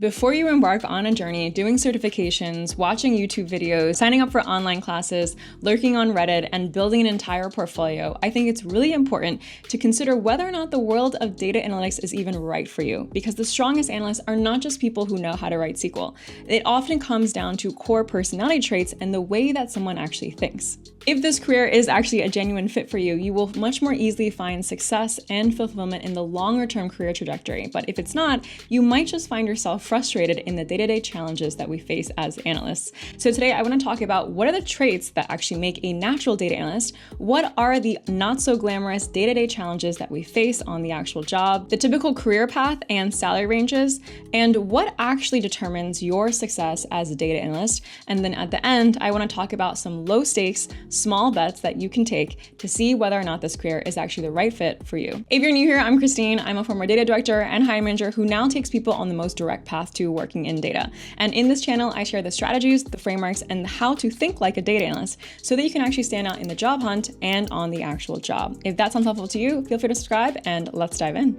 Before you embark on a journey, doing certifications, watching YouTube videos, signing up for online classes, lurking on Reddit, and building an entire portfolio, I think it's really important to consider whether or not the world of data analytics is even right for you, because the strongest analysts are not just people who know how to write SQL. It often comes down to core personality traits and the way that someone actually thinks. If this career is actually a genuine fit for you, you will much more easily find success and fulfillment in the longer-term career trajectory. But if it's not, you might just find yourself frustrated in the day-to-day challenges that we face as analysts. So today I want to talk about what are the traits that actually make a natural data analyst, what are the not-so-glamorous day-to-day challenges that we face on the actual job, the typical career path and salary ranges, and what actually determines your success as a data analyst. And then at the end, I want to talk about some low-stakes, small bets that you can take to see whether or not this career is actually the right fit for you. If you're new here, I'm Christine. I'm a former data director and hiring manager who now takes people on the most direct path to working in data. And in this channel, I share the strategies, the frameworks, and how to think like a data analyst so that you can actually stand out in the job hunt and on the actual job. If that sounds helpful to you, feel free to subscribe and let's dive in.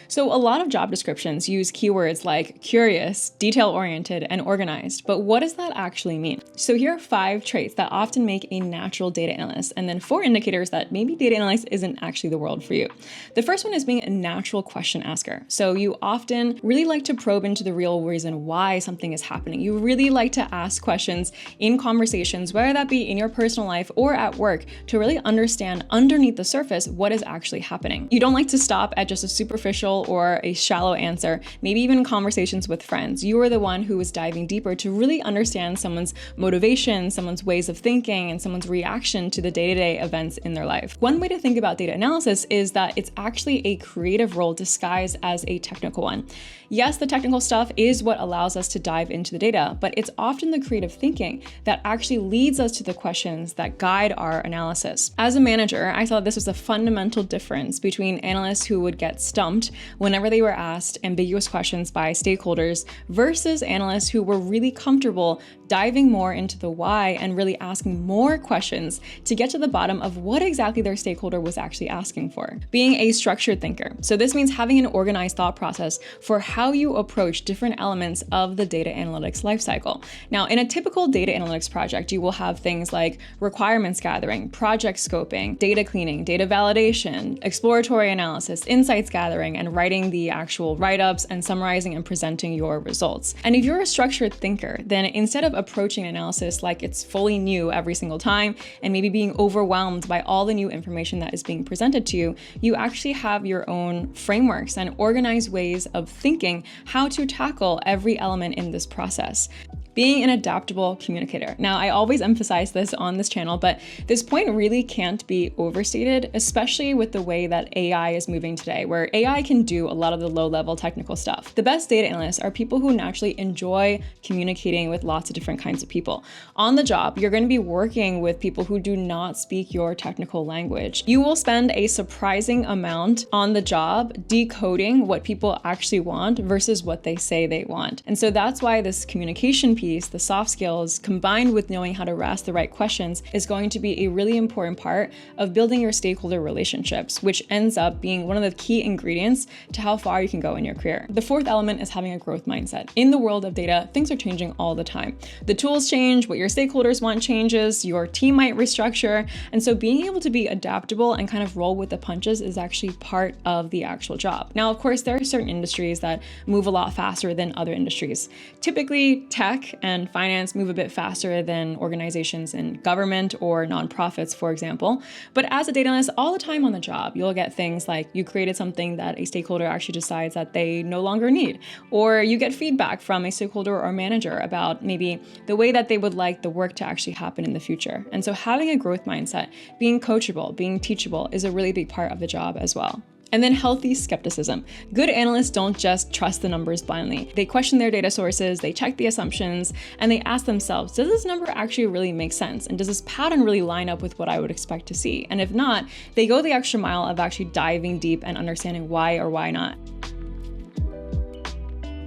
So a lot of job descriptions use keywords like curious, detail-oriented, and organized, but what does that actually mean? So here are 5 traits that often make a natural data analyst, and then 4 indicators that maybe data analyst isn't actually the world for you. The first one is being a natural question asker. So you often really like to probe into the real reason why something is happening. You really like to ask questions in conversations, whether that be in your personal life or at work, to really understand underneath the surface what is actually happening. You don't like to stop at just a superficial or a shallow answer, maybe even conversations with friends. You are the one who is diving deeper to really understand someone's motivation, someone's ways of thinking, and someone's reaction to the day-to-day events in their life. One way to think about data analysis is that it's actually a creative role disguised as a technical one. Yes, the technical stuff is what allows us to dive into the data, but it's often the creative thinking that actually leads us to the questions that guide our analysis. As a manager, I thought this was a fundamental difference between analysts who would get stumped whenever they were asked ambiguous questions by stakeholders versus analysts who were really comfortable diving more into the why and really asking more questions to get to the bottom of what exactly their stakeholder was actually asking for. Being a structured thinker. So this means having an organized thought process for how you approach different elements of the data analytics lifecycle. Now, in a typical data analytics project, you will have things like requirements gathering, project scoping, data cleaning, data validation, exploratory analysis, insights gathering, and writing the actual write-ups and summarizing and presenting your results. And if you're a structured thinker, then instead of approaching analysis like it's fully new every single time and maybe being overwhelmed by all the new information that is being presented to you, you actually have your own frameworks and organized ways of thinking how to tackle every element in this process. Being an adaptable communicator. Now, I always emphasize this on this channel, but this point really can't be overstated, especially with the way that AI is moving today, where AI can do a lot of the low-level technical stuff. The best data analysts are people who naturally enjoy communicating with lots of different kinds of people. On the job, you're going to be working with people who do not speak your technical language. You will spend a surprising amount on the job decoding what people actually want versus what they say they want. And so that's why this communication piece, the soft skills, combined with knowing how to ask the right questions, is going to be a really important part of building your stakeholder relationships, which ends up being one of the key ingredients to how far you can go in your career. The fourth element is having a growth mindset. In the world of data, things are changing all the time. The tools change, what your stakeholders want changes, your team might restructure, and so being able to be adaptable and kind of roll with the punches is actually part of the actual job. Now, of course, there are certain industries that move a lot faster than other industries. Typically, tech and finance move a bit faster than organizations in government or nonprofits, for example. But as a data analyst, all the time on the job, you'll get things like you created something that a stakeholder actually decides that they no longer need, or you get feedback from a stakeholder or manager about maybe the way that they would like the work to actually happen in the future. And so having a growth mindset, being coachable, being teachable is a really big part of the job as well. And then healthy skepticism. Good analysts don't just trust the numbers blindly. They question their data sources, they check the assumptions, and they ask themselves, does this number actually really make sense? And does this pattern really line up with what I would expect to see? And if not, they go the extra mile of actually diving deep and understanding why or why not.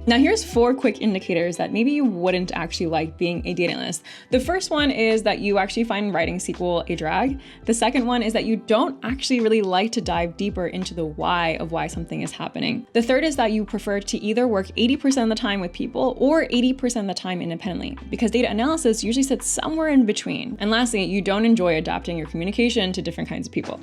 Now here's 4 quick indicators that maybe you wouldn't actually like being a data analyst. The first one is that you actually find writing SQL a drag. The second one is that you don't actually really like to dive deeper into the why of why something is happening. The third is that you prefer to either work 80% of the time with people or 80% of the time independently, because data analysis usually sits somewhere in between. And lastly, you don't enjoy adapting your communication to different kinds of people.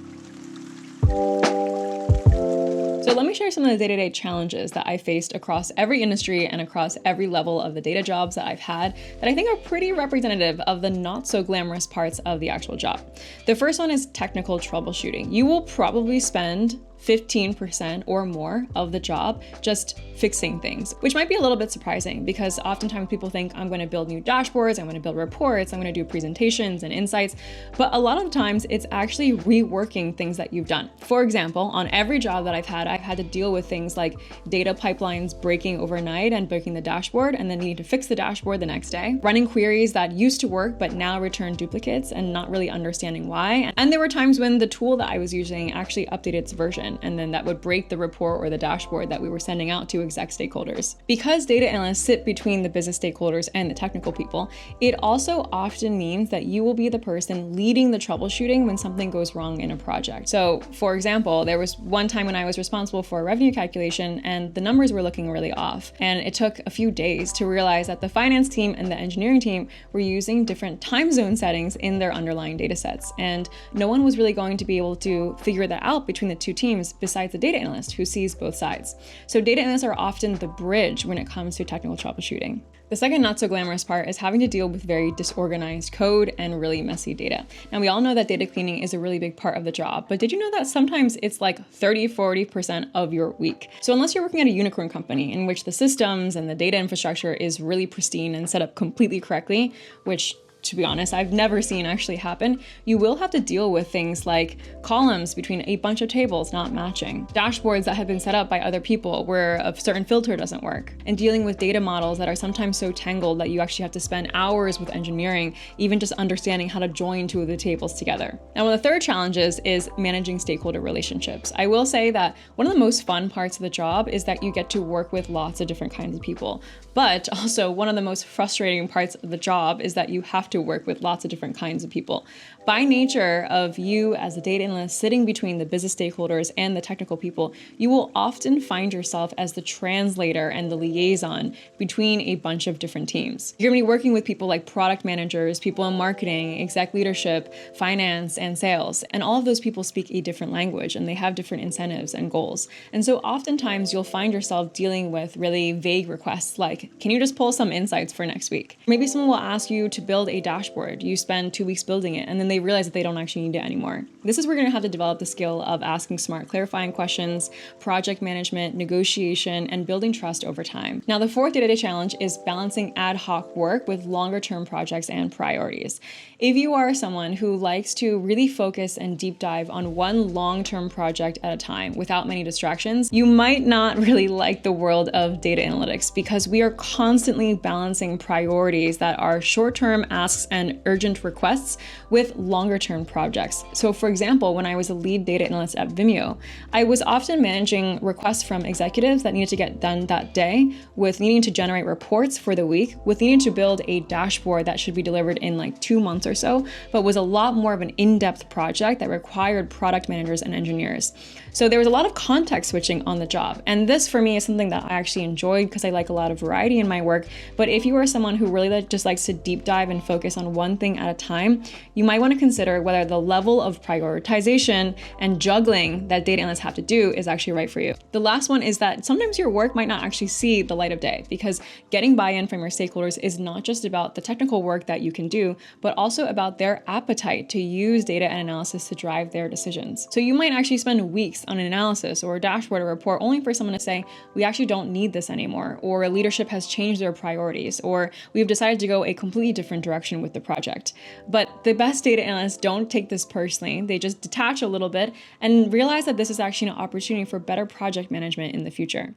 So let me share some of the day-to-day challenges that I faced across every industry and across every level of the data jobs that I've had that I think are pretty representative of the not so glamorous parts of the actual job. The first one is technical troubleshooting. You will probably spend 15% or more of the job just fixing things, which might be a little bit surprising because oftentimes people think I'm going to build new dashboards, I'm going to build reports, I'm going to do presentations and insights, but a lot of the times it's actually reworking things that you've done. For example, on every job that I've had to deal with things like data pipelines breaking overnight and breaking the dashboard and then needing to fix the dashboard the next day, running queries that used to work but now return duplicates and not really understanding why. And there were times when the tool that I was using actually updated its version, and then that would break the report or the dashboard that we were sending out to exec stakeholders. Because data analysts sit between the business stakeholders and the technical people, it also often means that you will be the person leading the troubleshooting when something goes wrong in a project. So for example, there was one time when I was responsible for a revenue calculation and the numbers were looking really off. And it took a few days to realize that the finance team and the engineering team were using different time zone settings in their underlying data sets. And no one was really going to be able to figure that out between the two teams besides the data analyst who sees both sides. So data analysts are often the bridge when it comes to technical troubleshooting. The second not so glamorous part is having to deal with very disorganized code and really messy data. Now we all know that data cleaning is a really big part of the job, but did you know that sometimes it's like 30-40% of your week? So unless you're working at a unicorn company in which the systems and the data infrastructure is really pristine and set up completely correctly, which to be honest, I've never seen actually happen, you will have to deal with things like columns between a bunch of tables not matching, dashboards that have been set up by other people where a certain filter doesn't work, and dealing with data models that are sometimes so tangled that you actually have to spend hours with engineering, even just understanding how to join two of the tables together. Now, one of the third challenges is managing stakeholder relationships. I will say that one of the most fun parts of the job is that you get to work with lots of different kinds of people. But also one of the most frustrating parts of the job is that you have to work with lots of different kinds of people. By nature of you as a data analyst sitting between the business stakeholders and the technical people, you will often find yourself as the translator and the liaison between a bunch of different teams. You're going to be working with people like product managers, people in marketing, exec leadership, finance, and sales. And all of those people speak a different language and they have different incentives and goals. And so oftentimes you'll find yourself dealing with really vague requests like, can you just pull some insights for next week? Maybe someone will ask you to build a dashboard. You spend 2 weeks building it, and then they realize that they don't actually need it anymore. This is where you're going to have to develop the skill of asking smart, clarifying questions, project management, negotiation, and building trust over time. Now, the fourth day-to-day challenge is balancing ad hoc work with longer-term projects and priorities. If you are someone who likes to really focus and deep dive on one long-term project at a time without many distractions, you might not really like the world of data analytics because we are constantly balancing priorities that are short-term asks and urgent requests with longer-term projects. So for example, when I was a lead data analyst at Vimeo, I was often managing requests from executives that needed to get done that day, with needing to generate reports for the week, with needing to build a dashboard that should be delivered in like 2 months or so, but was a lot more of an in-depth project that required product managers and engineers. So there was a lot of context switching on the job. And this for me is something that I actually enjoyed because I like a lot of variety in my work. But if you are someone who really just likes to deep dive and focus on one thing at a time, you might want to consider whether the level of prioritization and juggling that data analysts have to do is actually right for you. The last one is that sometimes your work might not actually see the light of day, because getting buy-in from your stakeholders is not just about the technical work that you can do, but also about their appetite to use data and analysis to drive their decisions. So you might actually spend weeks on an analysis or a dashboard or report only for someone to say, we actually don't need this anymore, or leadership has changed their priorities, or we've decided to go a completely different direction with the project. But the best data analysts don't take this personally. They just detach a little bit and realize that this is actually an opportunity for better project management in the future.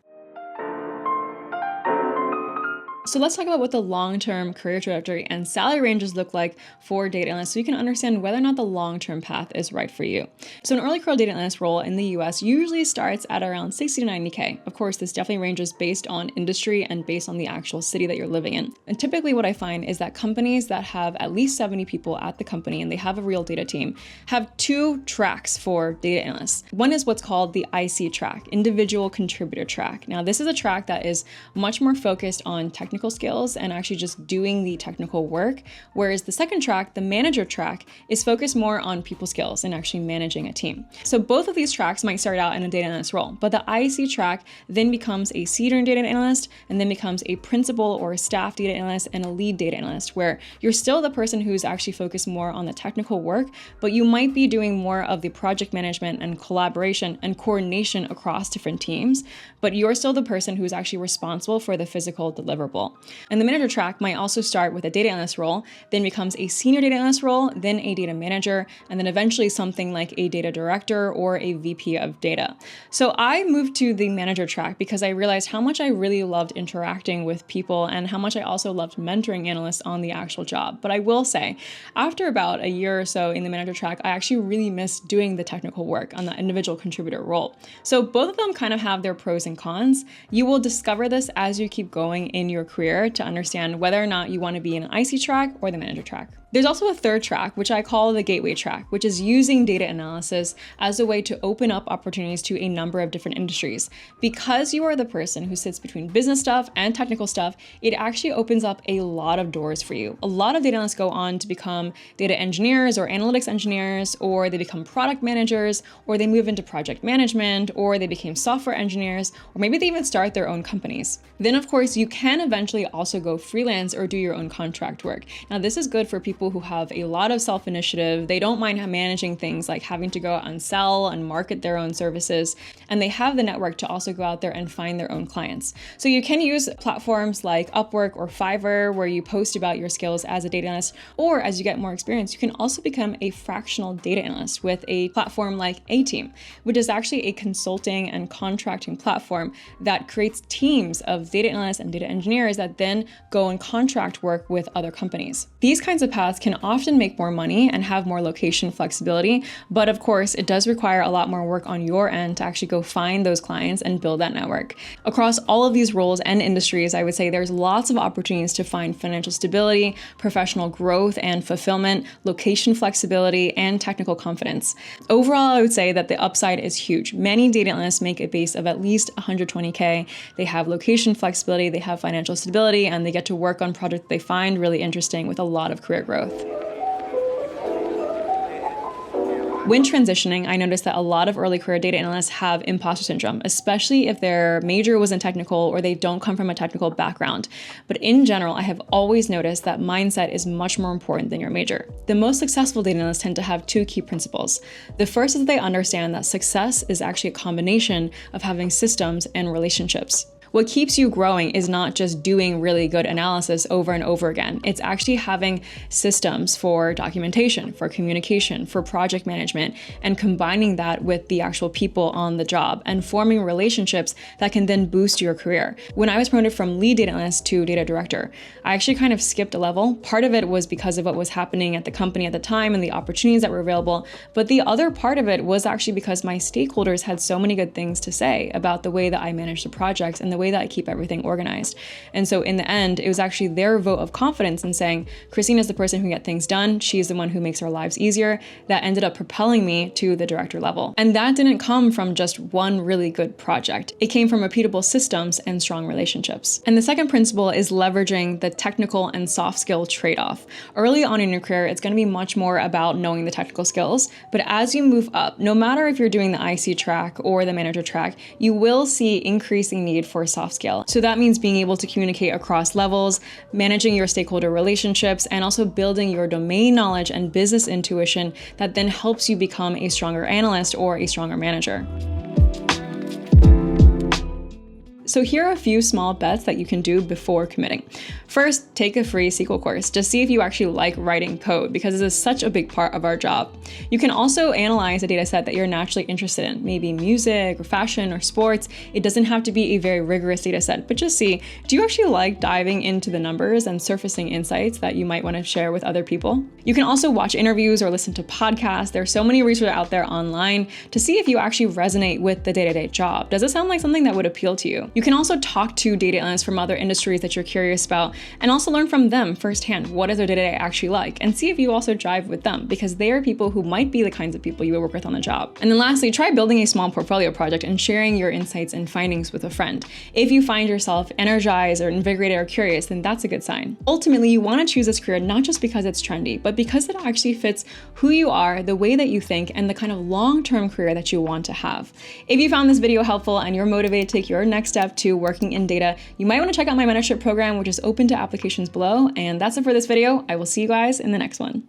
So let's talk about what the long-term career trajectory and salary ranges look like for data analysts so you can understand whether or not the long-term path is right for you. So an early career data analyst role in the US usually starts at around 60 to 90K. Of course, this definitely ranges based on industry and based on the actual city that you're living in. And typically what I find is that companies that have at least 70 people at the company and they have a real data team have two tracks for data analysts. One is what's called the IC track, individual contributor track. Now, this is a track that is much more focused on technical skills and actually just doing the technical work, whereas the second track, the manager track, is focused more on people skills and actually managing a team. So both of these tracks might start out in a data analyst role, but the IC track then becomes a senior data analyst and then becomes a principal or a staff data analyst and a lead data analyst, where you're still the person who's actually focused more on the technical work, but you might be doing more of the project management and collaboration and coordination across different teams, but you're still the person who's actually responsible for the physical deliverable. And the manager track might also start with a data analyst role, then becomes a senior data analyst role, then a data manager, and then eventually something like a data director or a VP of data. So I moved to the manager track because I realized how much I really loved interacting with people and how much I also loved mentoring analysts on the actual job. But I will say, after about a year or so in the manager track, I actually really missed doing the technical work on the individual contributor role. So both of them kind of have their pros and cons. You will discover this as you keep going in your career to understand whether or not you want to be in an IC track or the manager track. There's also a third track, which I call the gateway track, which is using data analysis as a way to open up opportunities to a number of different industries. Because you are the person who sits between business stuff and technical stuff, it actually opens up a lot of doors for you. A lot of data analysts go on to become data engineers or analytics engineers, or they become product managers, or they move into project management, or they became software engineers, or maybe they even start their own companies. Then of course, you can eventually also go freelance or do your own contract work. Now, this is good for people who have a lot of self-initiative. They don't mind managing things like having to go out and sell and market their own services. And they have the network to also go out there and find their own clients. So you can use platforms like Upwork or Fiverr, where you post about your skills as a data analyst, or as you get more experience, you can also become a fractional data analyst with a platform like A-Team, which is actually a consulting and contracting platform that creates teams of data analysts and data engineers that then go and contract work with other companies. These kinds of paths can often make more money and have more location flexibility, but of course, it does require a lot more work on your end to actually go find those clients and build that network. Across all of these roles and industries, I would say there's lots of opportunities to find financial stability, professional growth and fulfillment, location flexibility, and technical confidence. Overall, I would say that the upside is huge. Many data analysts make a base of at least 120K. They have location flexibility, they have financial stability, and they get to work on projects they find really interesting with a lot of career growth. When transitioning, I noticed that a lot of early career data analysts have imposter syndrome, especially if their major wasn't technical or they don't come from a technical background. But in general, I have always noticed that mindset is much more important than your major. The most successful data analysts tend to have two key principles. The first is that they understand that success is actually a combination of having systems and relationships. What keeps you growing is not just doing really good analysis over and over again. It's actually having systems for documentation, for communication, for project management, and combining that with the actual people on the job and forming relationships that can then boost your career. When I was promoted from lead data analyst to data director, I actually kind of skipped a level. Part of it was because of what was happening at the company at the time and the opportunities that were available. But the other part of it was actually because my stakeholders had so many good things to say about the way that I managed the projects and the way that I keep everything organized. And so in the end, it was actually their vote of confidence in saying, Christine is the person who gets things done. She's the one who makes our lives easier. That ended up propelling me to the director level. And that didn't come from just one really good project. It came from repeatable systems and strong relationships. And the second principle is leveraging the technical and soft skill trade-off. Early on in your career, it's going to be much more about knowing the technical skills. But as you move up, no matter if you're doing the IC track or the manager track, you will see increasing need for soft skill. So that means being able to communicate across levels, managing your stakeholder relationships, and also building your domain knowledge and business intuition that then helps you become a stronger analyst or a stronger manager. So here are a few small bets that you can do before committing. First, take a free SQL course. Just see if you actually like writing code, because this is such a big part of our job. You can also analyze a data set that you're naturally interested in, maybe music or fashion or sports. It doesn't have to be a very rigorous data set, but just see, do you actually like diving into the numbers and surfacing insights that you might want to share with other people? You can also watch interviews or listen to podcasts. There are so many resources out there online to see if you actually resonate with the day-to-day job. Does it sound like something that would appeal to you? You can also talk to data analysts from other industries that you're curious about and also learn from them firsthand. What is their day-to-day actually like? And see if you also jive with them, because they are people who might be the kinds of people you would work with on the job. And then lastly, try building a small portfolio project and sharing your insights and findings with a friend. If you find yourself energized or invigorated or curious, then that's a good sign. Ultimately, you want to choose this career not just because it's trendy, but because it actually fits who you are, the way that you think, and the kind of long-term career that you want to have. If you found this video helpful and you're motivated to take your next step to working in data, you might want to check out my mentorship program, which is open to applications below. And that's it for this video. I will see you guys in the next one.